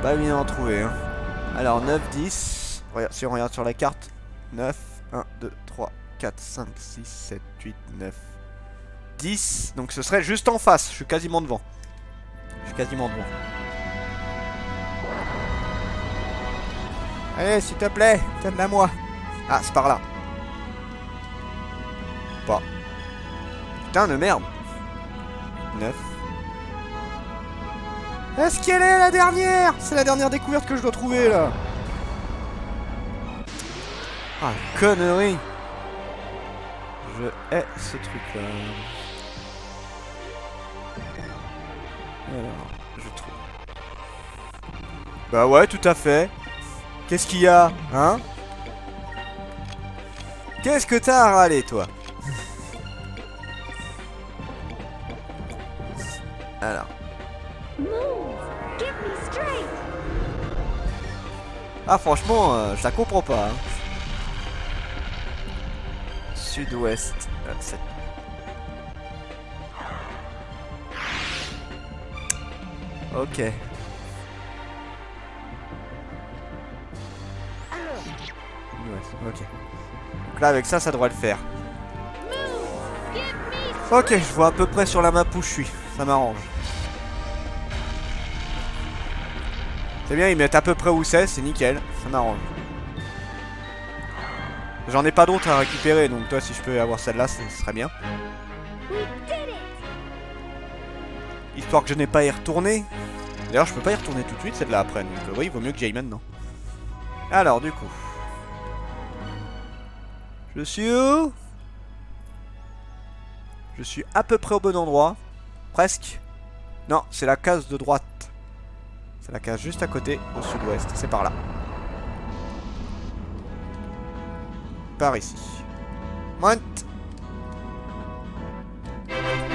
Pas évident à trouver. Hein. Alors 9, 10. Regarde, si on regarde sur la carte. 9, 1, 2, 3, 4, 5, 6, 7, 8, 9, 10. Donc ce serait juste en face. Je suis quasiment devant. Je suis quasiment devant. Allez, s'il te plaît, donne-la moi. Ah, c'est par là. Pas. Putain de merde. 9. Est-ce qu'elle est la dernière? C'est la dernière découverte que je dois trouver là. Ah, connerie. Je hais ce truc là. Alors, je trouve. Bah ouais, tout à fait. Qu'est-ce qu'il y a, hein? Qu'est-ce que t'as à râler, toi? Alors. Ah, franchement, je la comprends pas. Hein. Sud-ouest. Ok. Ok. Donc là, avec ça, ça devrait le faire. Ok, je vois à peu près sur la map où je suis. Ça m'arrange. C'est bien, ils mettent à peu près où c'est nickel. Ça m'arrange. J'en ai pas d'autres à récupérer, donc toi, si je peux avoir celle-là, ce serait bien. Histoire que je n'ai pas à y retourner. D'ailleurs, je peux pas y retourner tout de suite, celle-là après. Donc oui, il vaut mieux que j'aille maintenant. Alors, du coup. Je suis où? Je suis à peu près au bon endroit. Presque. Non, c'est la case de droite. C'est la case juste à côté, au sud-ouest. C'est par là. Par ici. Monte.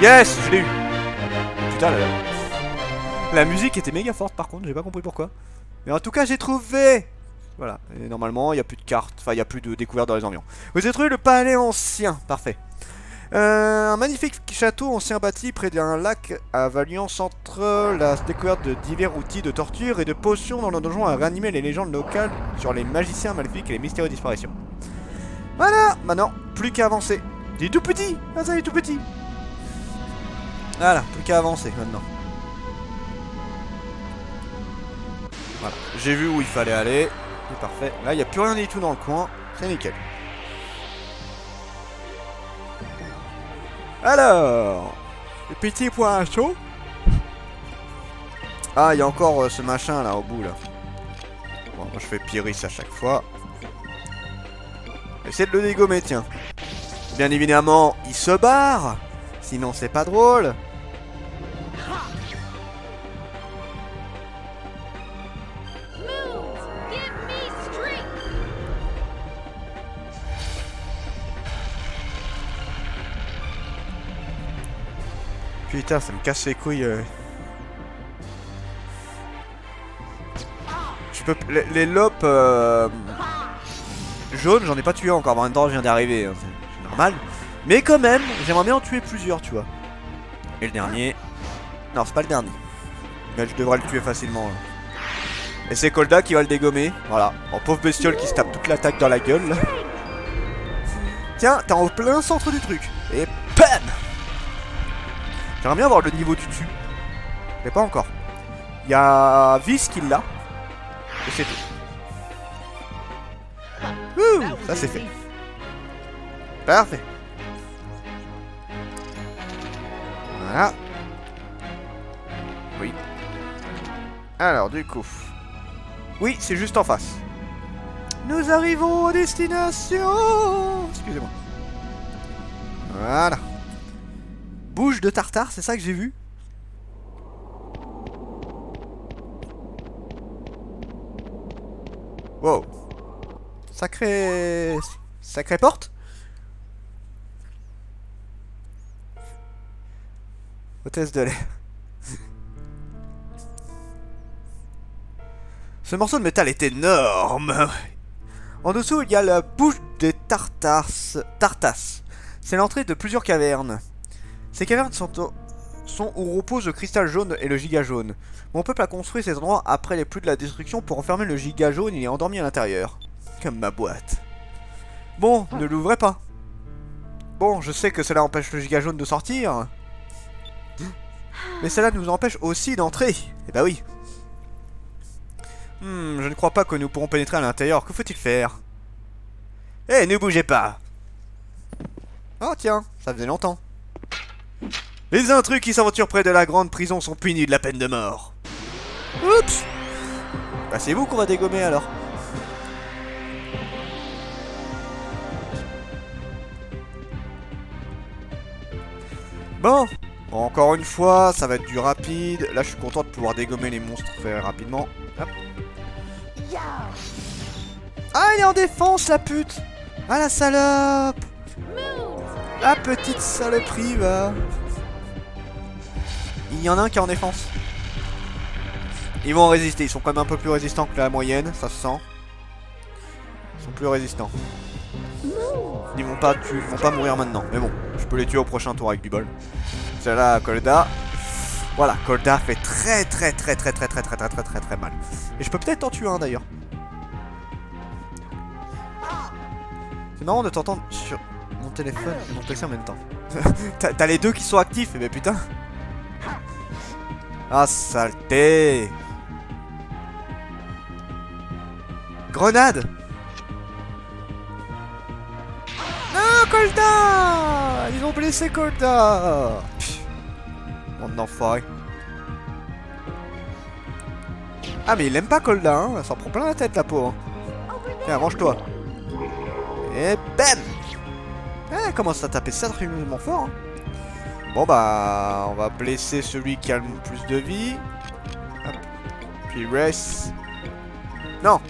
Yes, je l'ai eu. Putain, la musique était méga forte par contre, j'ai pas compris pourquoi. Mais en tout cas, j'ai trouvé. Voilà, et normalement, il n'y a plus de cartes, enfin, il n'y a plus de découvertes dans les environs. Vous avez trouvé le palais ancien, parfait. Un magnifique château ancien bâti près d'un lac à Valiance entre la découverte de divers outils de torture et de potions dans le donjon à réanimer les légendes locales sur les magiciens maléfiques et les mystérieuses disparitions. Voilà, maintenant, plus qu'à avancer. Il est tout petit, ah ça il est tout petit. Voilà, plus qu'à avancer maintenant. Voilà, j'ai vu où il fallait aller. C'est parfait. Là, il n'y a plus rien du tout dans le coin. C'est nickel. Alors, les petits points chauds. Ah, il y a encore ce machin là au bout là. Bon, moi je fais Pyrrhus à chaque fois. Essaye de le dégommer, tiens. Bien évidemment, il se barre. Sinon, c'est pas drôle. Putain, ça me casse les couilles. Je peux... Les lopes jaunes, j'en ai pas tué encore. En même temps, je viens d'arriver. Hein. C'est normal. Mais quand même, j'aimerais bien en tuer plusieurs, tu vois. Et le dernier... Non, c'est pas le dernier. Mais je devrais le tuer facilement. Là. Et c'est Kolda qui va le dégommer. Voilà. En pauvre bestiole qui se tape toute l'attaque dans la gueule. Là. Tiens, t'es en plein centre du truc. Et bam! J'aimerais bien avoir le niveau du dessus. Mais pas encore. Il y a Viz qui l'a. Et c'est tout. Ouh, ça c'est fait. Parfait. Voilà. Oui. Alors du coup. Oui, c'est juste en face. Nous arrivons à destination. Excusez-moi. Voilà. Bouche de tartare, c'est ça que j'ai vu? Wow. Sacré porte. Hôtesse de l'air. Ce morceau de métal est énorme. En dessous, il y a la bouche des Tartas. C'est l'entrée de plusieurs cavernes. Ces cavernes sont où repose le cristal jaune et le giga jaune. Mon peuple a construit ces endroits après les pluies de la destruction pour enfermer le giga jaune et est endormi à l'intérieur. Comme ma boîte. Bon, ne l'ouvrez pas. Bon, je sais que cela empêche le giga jaune de sortir. Mais cela nous empêche aussi d'entrer. Eh bah oui. Je ne crois pas que nous pourrons pénétrer à l'intérieur. Que faut-il faire? Eh, ne bougez pas. Oh tiens, ça faisait longtemps. Les intrus qui s'aventurent près de la grande prison sont punis de la peine de mort. Oups. Bah c'est vous qu'on va dégommer alors. Bon, encore une fois, ça va être du rapide. Là, je suis content de pouvoir dégommer les monstres très rapidement. Hop. Ah, il est en défense, la pute. Ah, la salope. La petite saloperie, va. Il y en a un qui est en défense. Ils vont résister, ils sont quand même un peu plus résistants que la moyenne, ça se sent. Ils sont plus résistants. Ils vont pas mourir maintenant, mais bon, je peux les tuer au prochain tour avec du bol. Celle-là, Kolda. Voilà, Kolda fait très mal. Et je peux peut-être t'en tuer un d'ailleurs. C'est marrant de t'entendre sur mon téléphone et mon PC en même temps. T'as les deux qui sont actifs, mais putain. Ah, saleté. Grenade. Non, Kolda. Ils ont blessé Kolda. Bande d'enfoirés. Ah, mais il aime pas Kolda, hein. Elle s'en prend plein la tête, la peau. Hein. Tiens, range-toi. Et bam. Elle commence à taper sacrément fort. Hein. Bon, bah, on va blesser celui qui a le plus de vie. Hop. Puis reste. Non.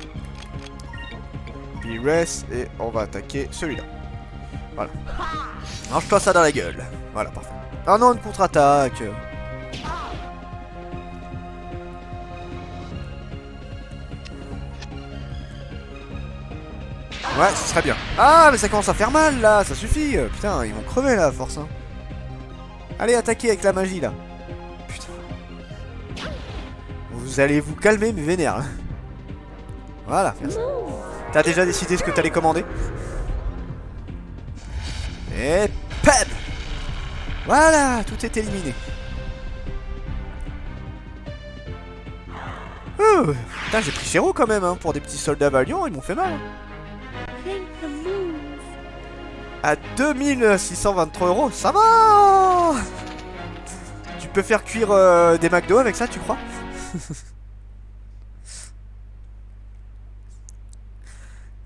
Puis reste. Et on va attaquer celui-là. Voilà. Range-toi ça dans la gueule. Voilà, parfait. Ah non, une contre-attaque. Ouais, ce serait bien. Ah, mais ça commence à faire mal, là. Ça suffit. Putain, ils vont crever, là, à force. Hein. Allez, attaquez avec la magie, là. Putain. Vous allez vous calmer, mais vénère. Là. Voilà, merci. T'as déjà décidé ce que t'allais commander? Et PAM! Voilà, tout est éliminé. Oh, putain, j'ai pris Chéro quand même, hein, pour des petits soldats valiants, ils m'ont fait mal. Hein. À 2623 €, ça va. Tu peux faire cuire des McDo avec ça, tu crois?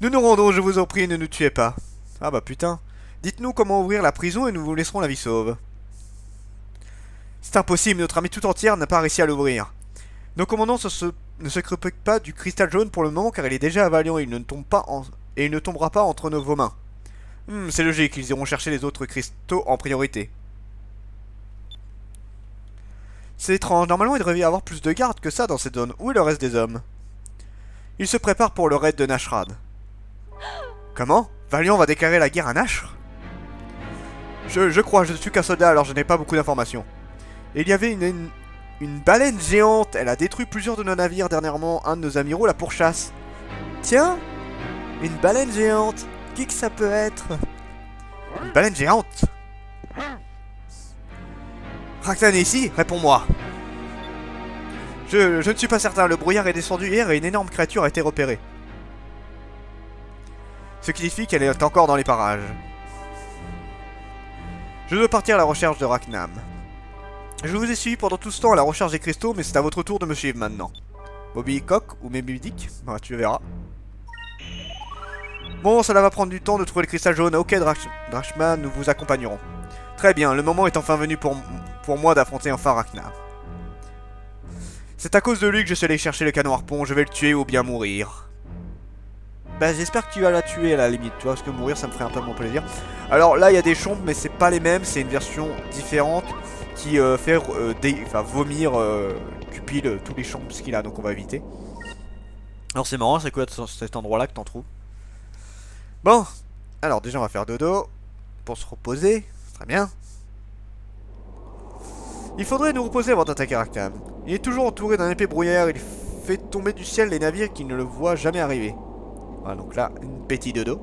Nous nous rendons, je vous en prie, ne nous tuez pas. Ah bah putain. Dites-nous comment ouvrir la prison et nous vous laisserons la vie sauve. C'est impossible, notre armée tout entière n'a pas réussi à l'ouvrir. Nos commandants ne se préoccupent pas du cristal jaune pour le moment car il est déjà à Valiant et il ne tombera pas entre vos mains. C'est logique, ils iront chercher les autres cristaux en priorité. C'est étrange, normalement il devrait y avoir plus de gardes que ça dans cette zone. Où est le reste des hommes? Ils se préparent pour le raid de Nashrad. Comment? Valiant va déclarer la guerre à Nashr? Je crois, je ne suis qu'un soldat alors je n'ai pas beaucoup d'informations. Il y avait une baleine géante, elle a détruit plusieurs de nos navires dernièrement, un de nos amiraux la pourchasse. Tiens, une baleine géante, qui que ça peut être? Une baleine géante? Raknan est ici? Réponds-moi. Je ne suis pas certain, le brouillard est descendu hier et une énorme créature a été repérée. Ce qui signifie qu'elle est encore dans les parages. Je dois partir à la recherche de Raknam. Je vous ai suivi pendant tout ce temps à la recherche des cristaux, mais c'est à votre tour de me suivre maintenant. Moby Cock ou Moby Dick, bah, tu verras. Bon, cela va prendre du temps de trouver le cristal jaune. Ok, Drachman, nous vous accompagnerons. Très bien, le moment est enfin venu pour moi d'affronter enfin Raknam. C'est à cause de lui que je suis allé chercher le canon harpon, je vais le tuer ou bien mourir. Bah j'espère que tu vas la tuer à la limite, tu vois, parce que mourir ça me ferait un peu mon plaisir. Alors là il y a des chombes mais c'est pas les mêmes, c'est une version différente qui fait vomir Cupil tous les chombes qu'il a, donc on va éviter. Alors c'est marrant, c'est quoi cet endroit là que t'en trouves? Bon, alors déjà on va faire dodo pour se reposer, très bien. Il faudrait nous reposer avant d'attaquer Arkham. Il est toujours entouré d'un épais brouillard, il fait tomber du ciel les navires qui ne le voient jamais arriver. Voilà, donc là, une petite dodo.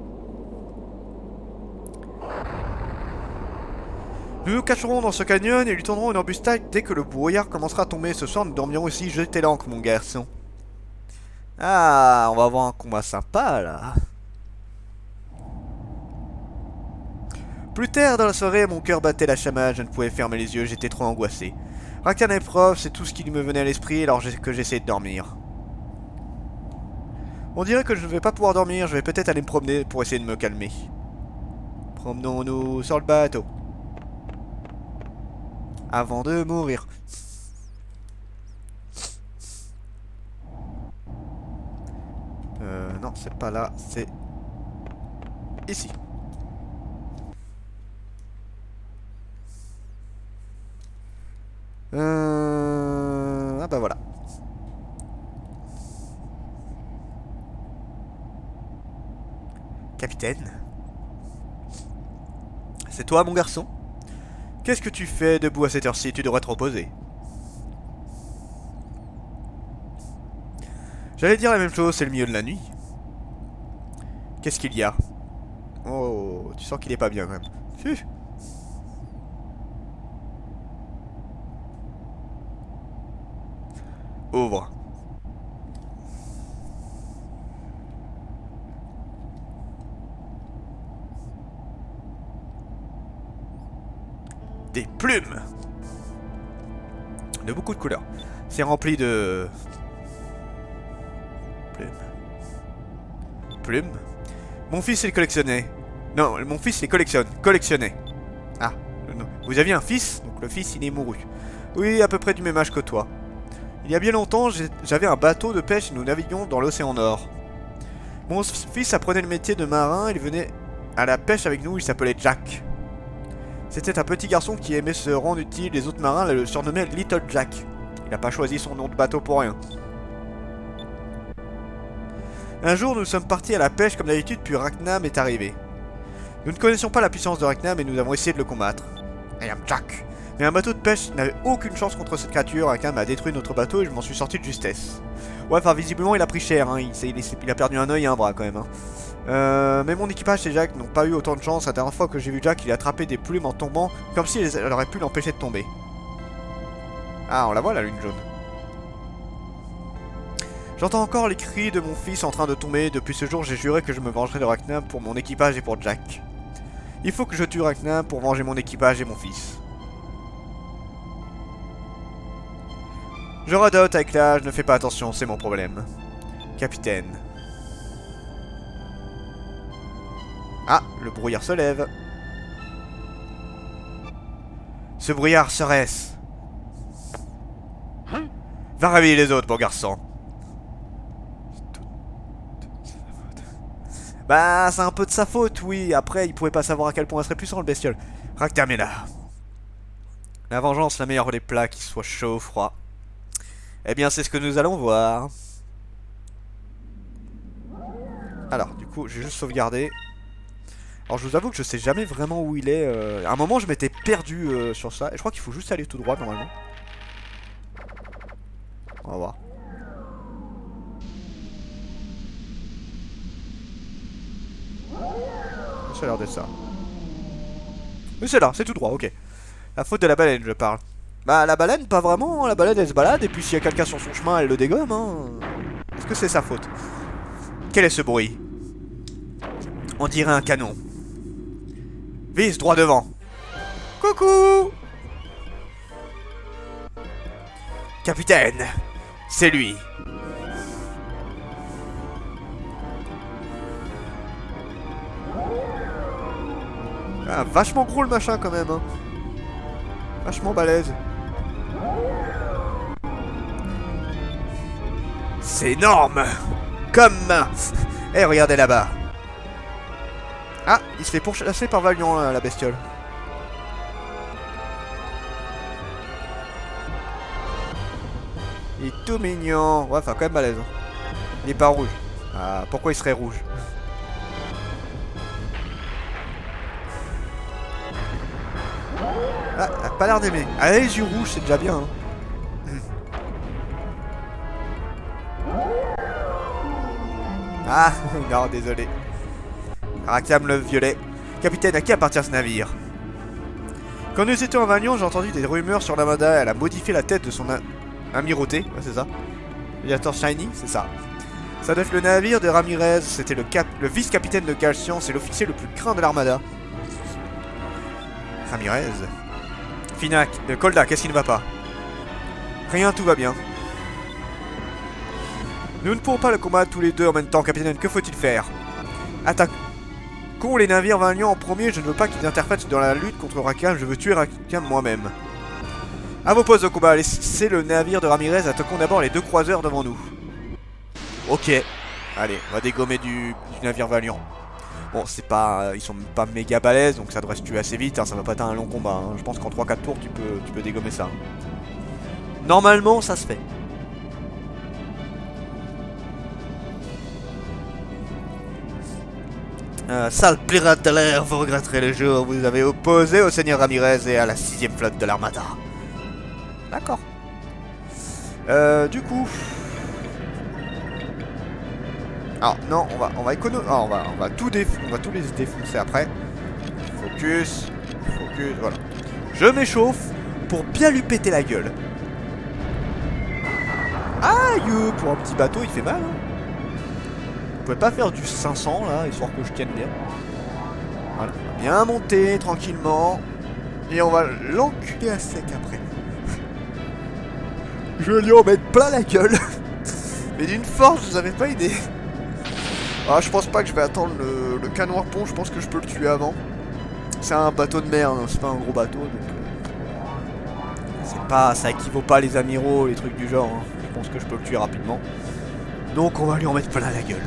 Nous nous cacherons dans ce canyon et lui tendrons une embustade dès que le brouillard commencera à tomber. Ce soir, nous dormirons ici, jetez l'ancre, mon garçon. Ah, on va avoir un combat sympa, là. Plus tard dans la soirée, mon cœur battait la chamade, je ne pouvais fermer les yeux, j'étais trop angoissé. Rackham est prof, c'est tout ce qui me venait à l'esprit alors que j'essayais de dormir. On dirait que je ne vais pas pouvoir dormir, je vais peut-être aller me promener pour essayer de me calmer. Promenons-nous sur le bateau. Avant de mourir. Non, c'est pas là, c'est ici. Ah bah voilà. Capitaine. C'est toi, mon garçon? Qu'est-ce que tu fais debout à cette heure-ci? Tu devrais te reposer. J'allais dire la même chose, c'est le milieu de la nuit. Qu'est-ce qu'il y a? Oh, tu sens qu'il est pas bien quand même. Fuh. Ouvre. Des plumes. De beaucoup de couleurs. C'est rempli de... Plumes. Mon fils les collectionnait. Non, mon fils les collectionne. Collectionnait. Ah, non. Vous aviez un fils? Donc le fils il est mouru. Oui, à peu près du même âge que toi. Il y a bien longtemps, j'avais un bateau de pêche et nous naviguions dans l'océan Nord. Mon fils apprenait le métier de marin, il venait à la pêche avec nous, il s'appelait Jack. C'était un petit garçon qui aimait se rendre utile, les autres marins le surnommaient Little Jack. Il n'a pas choisi son nom de bateau pour rien. Un jour, nous sommes partis à la pêche comme d'habitude, puis Rackham est arrivé. Nous ne connaissions pas la puissance de Rackham et nous avons essayé de le combattre. I am Jack. Mais un bateau de pêche n'avait aucune chance contre cette créature. Rackham a détruit notre bateau et je m'en suis sorti de justesse. Ouais, enfin, visiblement, il a pris cher. Hein. Il a perdu un œil et un bras quand même. Hein. Mais mon équipage et Jack n'ont pas eu autant de chance. La dernière fois que j'ai vu Jack, il a attrapé des plumes en tombant, comme si elle aurait pu l'empêcher de tomber. Ah, on la voit la lune jaune. J'entends encore les cris de mon fils en train de tomber. Depuis ce jour, j'ai juré que je me vengerais de Rackham pour mon équipage et pour Jack. Il faut que je tue Rackham pour venger mon équipage et mon fils. Je radote avec l'âge, ne fais pas attention, c'est mon problème. Capitaine. Ah, le brouillard se lève. Ce brouillard serait-ce? Va réveiller les autres, mon garçon. Bah, c'est un peu de sa faute, oui. Après, il pouvait pas savoir à quel point elle serait puissant, le bestiole. Rackham est là. La vengeance, la meilleure des plats, qu'il soit chaud ou froid. Eh bien, c'est ce que nous allons voir. Alors, du coup, j'ai juste sauvegardé. Alors, je vous avoue que je sais jamais vraiment où il est. À un moment, je m'étais perdu sur ça. Et je crois qu'il faut juste aller tout droit, normalement. On va voir. Ça a l'air d'être ça. Mais c'est là, c'est tout droit, ok. La faute de la baleine, je parle. Bah, la baleine, pas vraiment. La baleine, elle se balade. Et puis, s'il y a quelqu'un sur son chemin, elle le dégomme. Hein. Est-ce que c'est sa faute? Quel est ce bruit? On dirait un canon. Vise droit devant. Coucou! Capitaine, c'est lui. Ah, vachement gros le machin quand même. Hein. Vachement balèze. C'est énorme. Comme... Eh, regardez là-bas. Ah, il se fait pourchasser par Valiant, la bestiole. Il est tout mignon. Ouais, enfin, quand même balèze. Il est pas rouge. Ah, pourquoi il serait rouge? Ah, elle a pas l'air d'aimer. Ah, les yeux rouges, c'est déjà bien. Hein. Ah, non, désolé. Aracam le violet. Capitaine, à qui appartient ce navire? Quand nous étions en Valion, j'ai entendu des rumeurs sur l'Armada. Elle a modifié la tête de son amirauté. Ouais, c'est ça. L'aviateur Shiny, c'est ça. Ça doit être le navire de Ramirez. C'était le vice-capitaine de Galcian. C'est l'officier le plus craint de l'Armada. Ramirez. Finac, Kolda, qu'est-ce qui ne va pas? Rien, tout va bien. Nous ne pourrons pas le combattre tous les deux en même temps, capitaine. Que faut-il faire? Attaquons les navires Valiant en premier. Je ne veux pas qu'ils interfèrent dans la lutte contre Rakam. Je veux tuer Rakam moi-même. A vos postes de combat. Laissez le navire de Ramirez. Attaquons d'abord les 2 croiseurs devant nous. Ok. Allez, on va dégommer du navire Valiant. Bon, c'est pas, ils sont pas méga balèzes, donc ça devrait se tuer assez vite. Hein, ça va pas être un long combat. Hein. Je pense qu'en 3-4 tours, tu peux dégommer ça. Normalement, ça se fait. Sale pirate de l'air, vous regretterez le jour où vous avez opposé au seigneur Ramirez et à la 6ème flotte de l'Armada. D'accord. Du coup... Alors, non, on va économiser... on va tous les défoncer après. Focus. Focus, voilà. Je m'échauffe pour bien lui péter la gueule. Aïe! Pour un petit bateau, il fait mal, hein. Vous pouvez pas faire du 500 là, histoire que je tienne bien. Voilà, on va bien monter tranquillement. Et on va l'enculer à sec après. Je vais lui en mettre plein la gueule. Mais d'une force, vous avez pas idée. Ah, je pense pas que je vais attendre le canon harpon, je pense que je peux le tuer avant. C'est un bateau de mer, hein, c'est pas un gros bateau. Donc c'est pas, ça équivaut pas les amiraux, les trucs du genre. Hein. Je pense que je peux le tuer rapidement. Donc on va lui en mettre plein la gueule.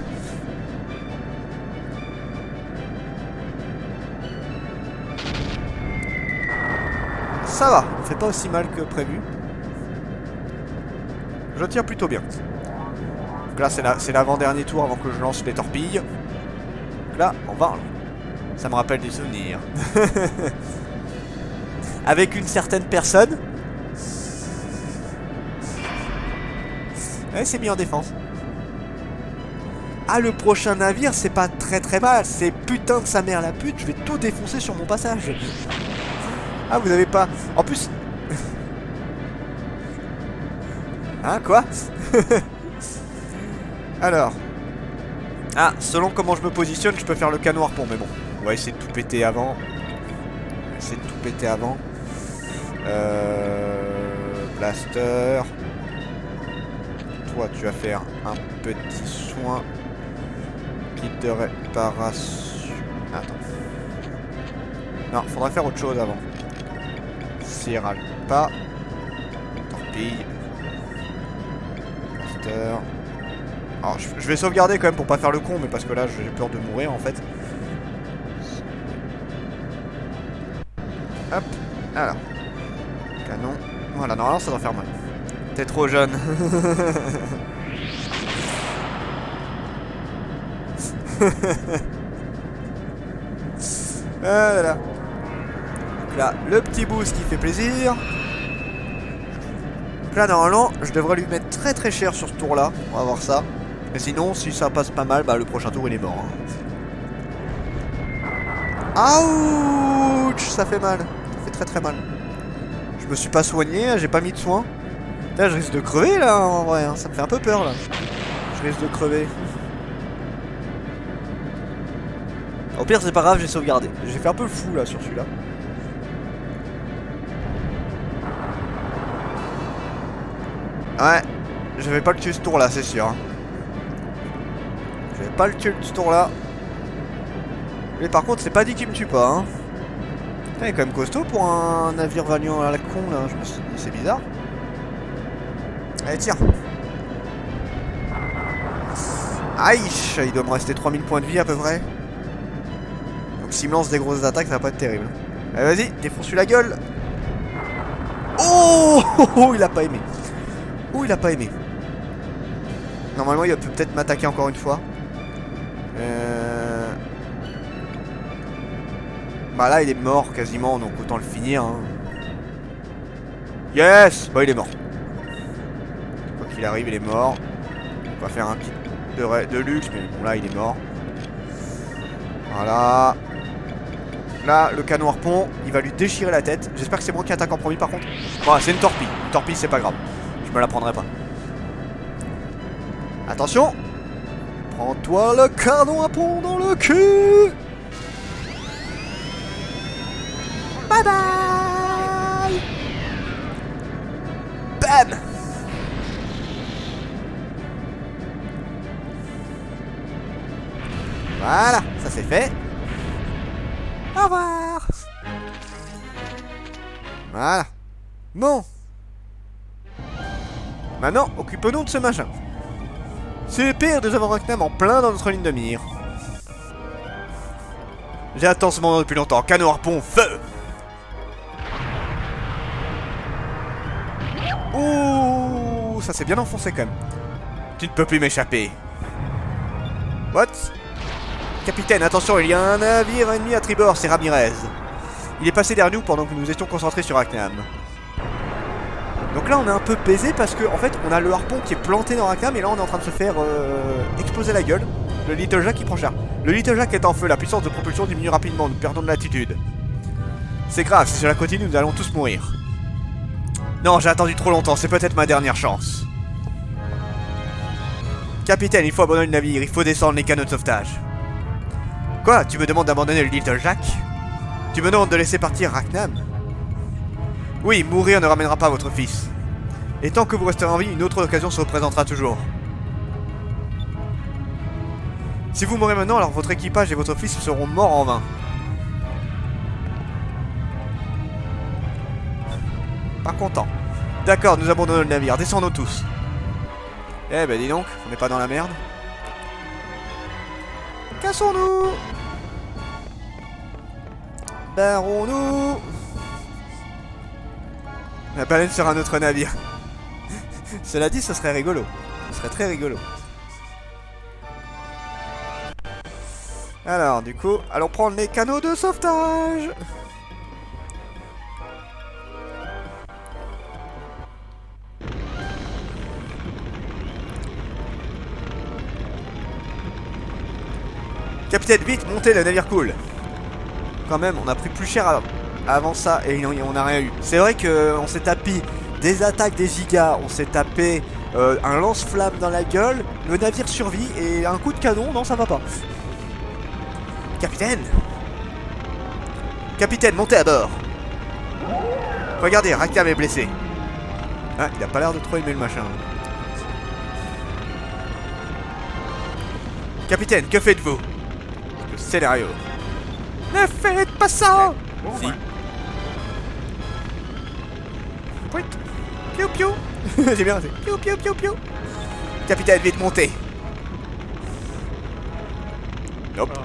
Ça va, on fait pas aussi mal que prévu. Je tire plutôt bien. Donc là c'est l'avant-dernier tour avant que je lance les torpilles. Donc là, on va. Ça me rappelle des souvenirs. Avec une certaine personne. Ouais, c'est mis en défense. Ah, le prochain navire, c'est pas très mal. C'est putain de sa mère la pute. Je vais tout défoncer sur mon passage. Ah, vous avez pas... En plus... Hein, quoi? Alors... Ah, selon comment je me positionne, je peux faire le canon harpon, mais bon. On va essayer de tout péter avant. Blaster. Toi, tu vas faire un petit soin. Kit de réparation. Attends. Non, faudrait faire autre chose avant. Sierra pas. Torpille. Blaster. Alors, je vais sauvegarder quand même pour pas faire le con, mais parce que là j'ai peur de mourir en fait. Hop, alors. Canon. Voilà, normalement ça doit faire mal. T'es trop jeune. Voilà. Là, le petit boost qui fait plaisir. Donc là, normalement, je devrais lui mettre très cher sur ce tour-là. On va voir ça. Et sinon, si ça passe pas mal, bah le prochain tour il est mort. Hein. Ouch, ça fait mal. Ça fait très mal. Je me suis pas soigné, j'ai pas mis de soin. Là, je risque de crever là en vrai. Hein. Ça me fait un peu peur là. Je risque de crever. Au pire, c'est pas grave, j'ai sauvegardé. J'ai fait un peu le fou là sur celui-là. Ouais, je vais pas le tuer ce tour là, c'est sûr. Hein. Je vais pas le tuer ce tour là. Mais par contre, c'est pas dit qu'il me tue pas. Hein. Putain, il est quand même costaud pour un navire Valiant à la con là. Je me suis dit, c'est bizarre. Allez, tire. Aïe, il doit me rester 3000 points de vie à peu près. Donc s'il me lance des grosses attaques, ça va pas être terrible. Allez, vas-y, défonce-lui la gueule. Oh, il a pas aimé. Oh, il a pas aimé. Normalement, il peut peut-être m'attaquer encore une fois. Bah là, il est mort quasiment, donc autant le finir. Hein. Yes. Bah il est mort. Quoi qu'il arrive, il est mort. On va faire un kit de luxe, mais bon là il est mort. Voilà. Là, le canon harpon, il va lui déchirer la tête. J'espère que c'est moi qui attaque en premier par contre. Voilà, c'est une torpille. Une torpille, c'est pas grave. Je me la prendrai pas. Attention. Prends-toi le canon harpon dans le cul. Bye bye. Bam. Voilà, ça c'est fait. Au revoir. Voilà. Bon. Maintenant, occupons-nous de ce machin. C'est pire de nous avoir Raknam en plein dans notre ligne de mire. J'attends ce moment depuis longtemps. Canon harpon, feu. Ouh, ça s'est bien enfoncé quand même. Tu ne peux plus m'échapper. What? Capitaine, attention, il y a un navire ennemi à tribord, c'est Ramirez. Il est passé derrière nous pendant que nous étions concentrés sur Raknam. Donc là, on est un peu baisé parce que, en fait, on a le harpon qui est planté dans Raknam et là, on est en train de se faire exploser la gueule. Le Little Jack qui prend cher. Le Little Jack est en feu, la puissance de propulsion diminue rapidement, nous perdons de l'altitude. C'est grave, si cela continue, nous allons tous mourir. Non, j'ai attendu trop longtemps, c'est peut-être ma dernière chance. Capitaine, il faut abandonner le navire, il faut descendre les canaux de sauvetage. Quoi? Tu me demandes d'abandonner le Little Jack? Tu me demandes de laisser partir Raknam? Oui, mourir ne ramènera pas votre fils. Et tant que vous resterez en vie, une autre occasion se représentera toujours. Si vous mourrez maintenant, alors votre équipage et votre fils seront morts en vain. Pas content. D'accord, nous abandonnons le navire, descendons tous. Eh ben dis donc, on n'est pas dans la merde. Cassons-nous. Barrons-nous. La baleine sur un autre navire. Cela dit, ce serait rigolo. Ce serait très rigolo. Alors, du coup, allons prendre les canaux de sauvetage. Capitaine, vite, montez, le navire coule. Quand même, on a pris plus cher avant ça et on n'a rien eu. C'est vrai qu'on s'est tapé des attaques des gigas, on s'est tapé un lance-flamme dans la gueule, le navire survit et un coup de canon, non ça va pas. Capitaine! Capitaine, montez à bord! Regardez, Raknam est blessé. Ah, il a pas l'air de trop aimer le machin. Capitaine, que faites-vous? Le scénario. Ne faites pas ça! Si. Pouit. Piou piou. J'ai bien fait. Piou piou piou piou. Capitaine, vite montez. Nope.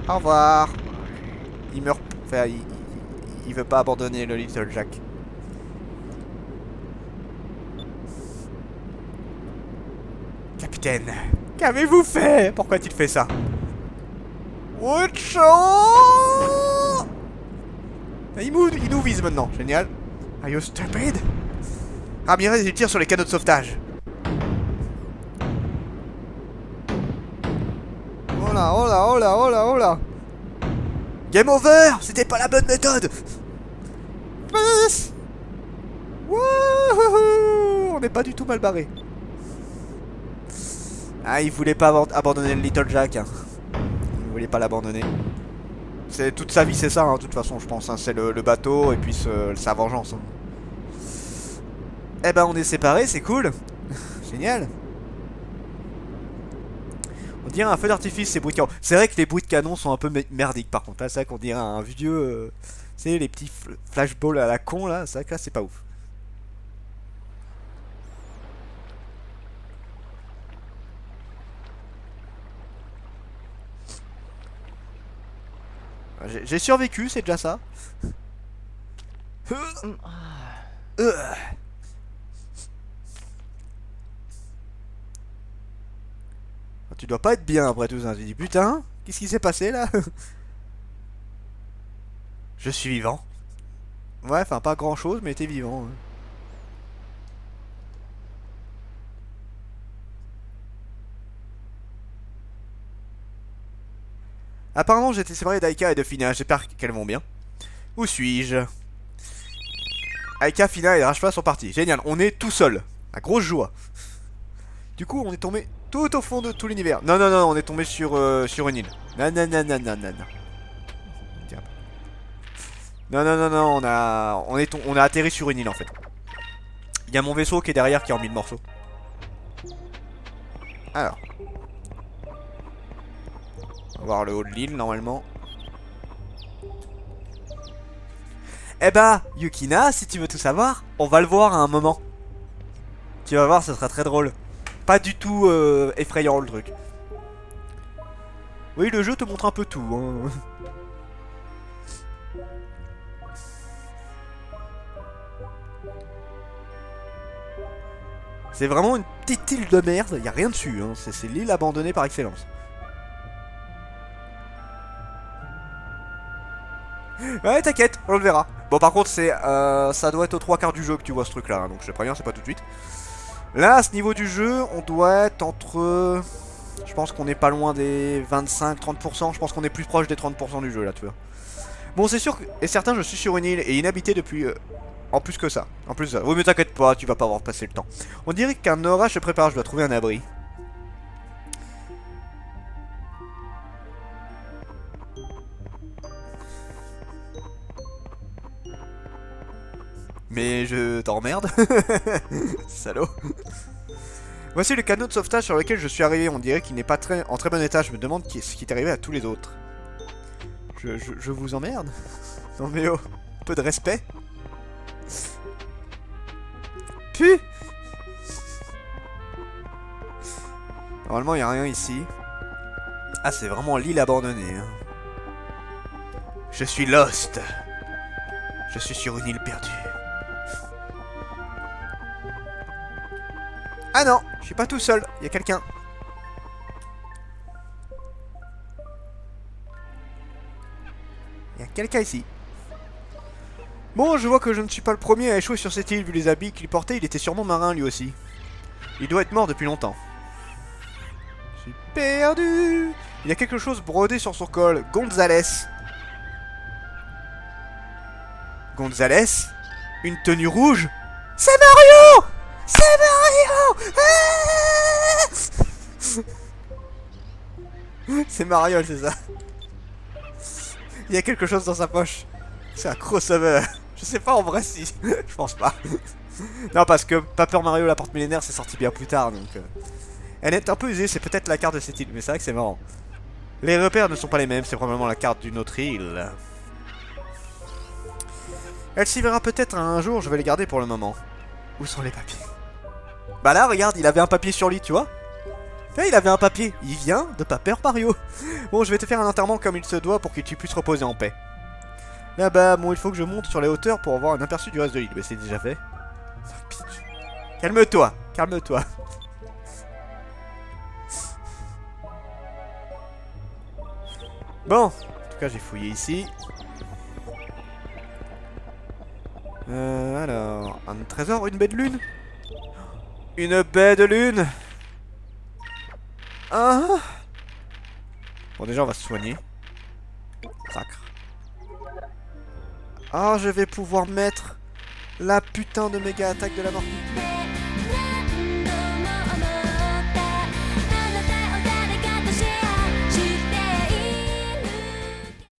Au revoir. Il meurt. Enfin, il veut pas abandonner le Little Jack. Capitaine, qu'avez-vous fait? Pourquoi a-t-il fait ça? Il nous vise maintenant, génial. Are you stupid? Ramirez, il tire sur les canaux de sauvetage. Oh là, oh là, oh là, oh là, oh là. Game over. C'était pas la bonne méthode. Wouhou. On n'est pas du tout mal barré. Ah, il voulait pas abandonner le Little Jack, hein. Il voulait pas l'abandonner. C'est toute sa vie, c'est ça, hein, de toute façon, je pense. Hein. C'est le bateau et puis sa vengeance. Hein. Eh ben, on est séparés, c'est cool. Génial. On dirait un feu d'artifice, ces bruits de canon. C'est vrai que les bruits de canon sont un peu merdiques, par contre. C'est vrai qu'on dirait un vieux... tu sais, les petits flashballs à la con, là. C'est vrai que là, c'est pas ouf. J'ai survécu, c'est déjà ça. Tu dois pas être bien après tout ça. Tu dis putain, qu'est-ce qui s'est passé là? Je suis vivant. Ouais, enfin pas grand chose, mais était vivant. Hein. Apparemment, j'étais séparé d'Aika et de Fina. J'espère qu'elles vont bien. Où suis-je? Aika, Fina et Rashfa sont partis. Génial, on est tout seul. La grosse joie. Du coup, on est tombé tout au fond de tout l'univers. Non, non, non, on est tombé sur une île. Non, non, non, non, non, non, non. Tiens. Non, non, non, non, on a atterri sur une île en fait. Il y a mon vaisseau qui est derrière qui est en mille morceaux. Alors. On va voir le haut de l'île normalement. Eh bah, Yukina, si tu veux tout savoir, on va le voir à un moment. Tu vas voir, ce sera très drôle. Pas du tout effrayant le truc. Oui, le jeu te montre un peu tout. Hein. C'est vraiment une petite île de merde, y a rien dessus. Hein. C'est l'île abandonnée par excellence. Ouais, t'inquiète, on le verra. Bon, par contre, ça doit être aux 3 quarts du jeu que tu vois ce truc-là. Hein, donc je te préviens, c'est pas tout de suite. Là, à ce niveau du jeu, on doit être entre... Je pense qu'on est pas loin des 25-30%. Je pense qu'on est plus proche des 30% du jeu, là, tu vois. Bon, c'est sûr et certain, je suis sur une île et inhabitée depuis... en plus que ça. En plus de ça. Oui, mais t'inquiète pas, tu vas pas avoir passé le temps. On dirait qu'un orage se prépare, je dois trouver un abri. Mais je t'emmerde. Salaud. Voici le canot de sauvetage sur lequel je suis arrivé. On dirait qu'il n'est pas en très bon état. Je me demande ce qui est arrivé à tous les autres. Je vous emmerde? Non mais oh, un peu de respect. Puis normalement il n'y a rien ici. Ah, c'est vraiment l'île abandonnée. Hein. Je suis lost. Je suis sur une île perdue. Ah non, je suis pas tout seul, il y a quelqu'un. Il y a quelqu'un ici. Bon, je vois que je ne suis pas le premier à échouer sur cette île. Vu les habits qu'il portait, il était sûrement marin lui aussi. Il doit être mort depuis longtemps. Je suis perdu. Il y a quelque chose brodé sur son col. Gonzalez. Gonzalez? Une tenue rouge? C'est Mario! C'est Mario! Ah! C'est Mario, c'est ça. Il y a quelque chose dans sa poche. C'est un crossover. Je sais pas en vrai si. Je pense pas. Non, parce que Paper Mario la porte millénaire c'est sorti bien plus tard donc. Elle est un peu usée, c'est peut-être la carte de cette île, mais c'est vrai que c'est marrant. Les repères ne sont pas les mêmes, c'est probablement la carte d'une autre île. Elle s'y verra peut-être un jour, je vais les garder pour le moment. Où sont les papiers? Bah là, regarde, il avait un papier sur lui, tu vois. Là, il avait un papier. Il vient de Paper Mario. Bon, je vais te faire un enterrement comme il se doit pour que tu puisses reposer en paix. Là-bas, bon, il faut que je monte sur les hauteurs pour avoir un aperçu du reste de l'île. Mais c'est déjà fait. Calme-toi, calme-toi. Bon, en tout cas, j'ai fouillé ici. Alors, un trésor, une baie de lune. Une baie de lune. Ah. Bon, déjà, on va se soigner. Sacre. Ah, je vais pouvoir mettre la putain de méga attaque de la mort.